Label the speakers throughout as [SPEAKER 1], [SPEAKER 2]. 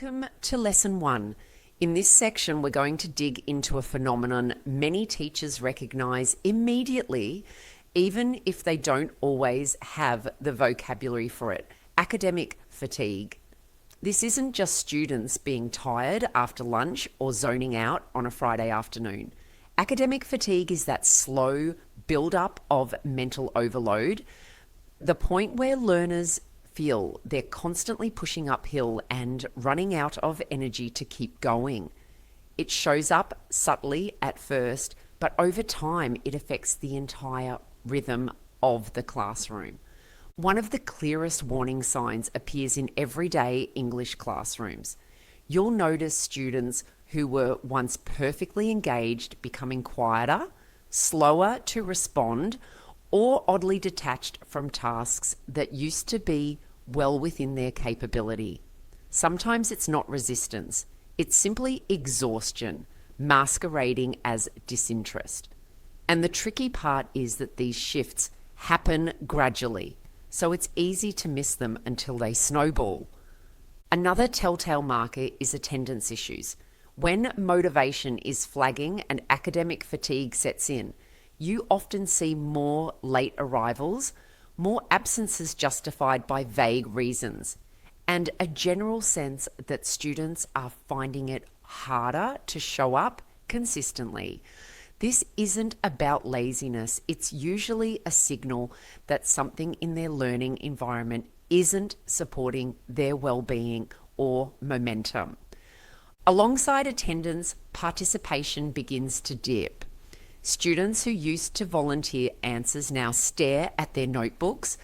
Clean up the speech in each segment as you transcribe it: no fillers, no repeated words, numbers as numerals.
[SPEAKER 1] Welcome to Lesson 1. In this section, we're going to dig into a phenomenon many teachers recognise immediately, even if they don't always have the vocabulary for it: academic fatigue. This isn't just students being tired after lunch or zoning out on a Friday afternoon. Academic fatigue is that slow build-up of mental overload, the point where learners feel they're constantly pushing uphill and running out of energy to keep going. It shows up subtly at first, but over time it affects the entire rhythm of the classroom. One of the clearest warning signs appears in everyday English classrooms. You'll notice students who were once perfectly engaged becoming quieter, slower to respond, or oddly detached from tasks that used to be well within their capability. Sometimes it's not resistance, it's simply exhaustion, masquerading as disinterest. And the tricky part is that these shifts happen gradually, so it's easy to miss them until they snowball. Another telltale marker is attendance issues. When motivation is flagging and academic fatigue sets in, you often see more late arrivals, more absences justified by vague reasons, and a general sense that students are finding it harder to show up consistently. This isn't about laziness. It's usually a signal that something in their learning environment isn't supporting their well-being or momentum. Alongside attendance, participation begins to dip. Students who used to volunteer answers now stare at their notebooks.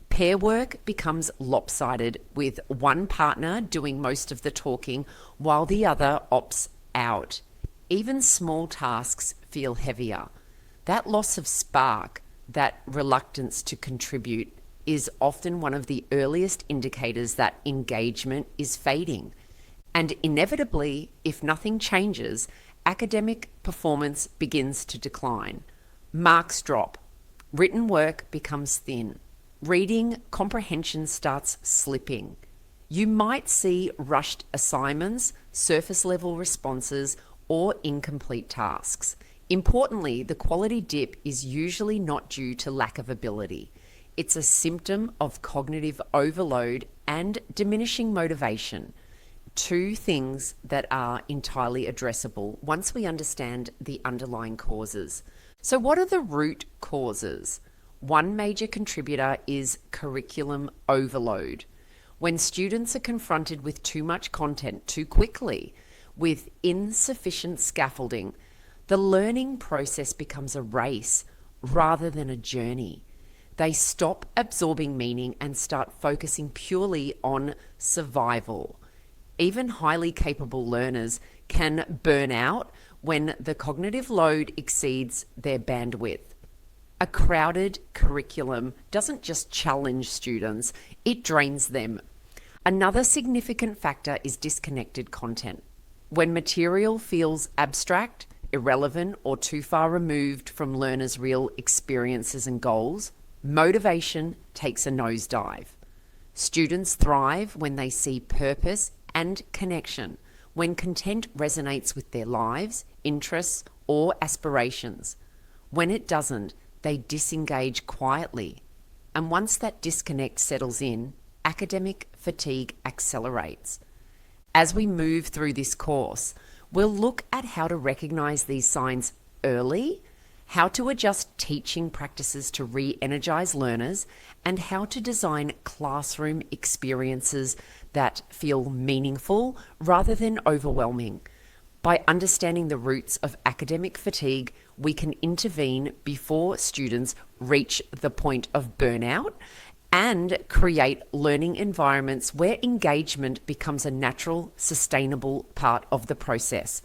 [SPEAKER 1] Pair work becomes lopsided, with one partner doing most of the talking while the other opts out. Even small tasks feel heavier. That loss of spark, that reluctance to contribute, is often one of the earliest indicators that engagement is fading. And inevitably, if nothing changes, academic performance begins to decline. Marks drop. Written work becomes thin. Reading comprehension starts slipping. You might see rushed assignments, surface-level responses, or incomplete tasks. Importantly, the quality dip is usually not due to lack of ability. It's a symptom of cognitive overload and diminishing motivation. Two things that are entirely addressable once we understand the underlying causes. So what are the root causes? One major contributor is curriculum overload. When students are confronted with too much content too quickly, with insufficient scaffolding, the learning process becomes a race rather than a journey. They stop absorbing meaning and start focusing purely on survival. Even highly capable learners can burn out when the cognitive load exceeds their bandwidth. A crowded curriculum doesn't just challenge students, it drains them. Another significant factor is disconnected content. When material feels abstract, irrelevant, or too far removed from learners' real experiences and goals, motivation takes a nosedive. Students thrive when they see purpose and connection, when content resonates with their lives, interests, or aspirations. When it doesn't, they disengage quietly. And once that disconnect settles in, academic fatigue accelerates. As we move through this course, we'll look at how to recognize these signs early, how to adjust teaching practices to re-energize learners, and how to design classroom experiences that feel meaningful rather than overwhelming. By understanding the roots of academic fatigue, we can intervene before students reach the point of burnout and create learning environments where engagement becomes a natural, sustainable part of the process.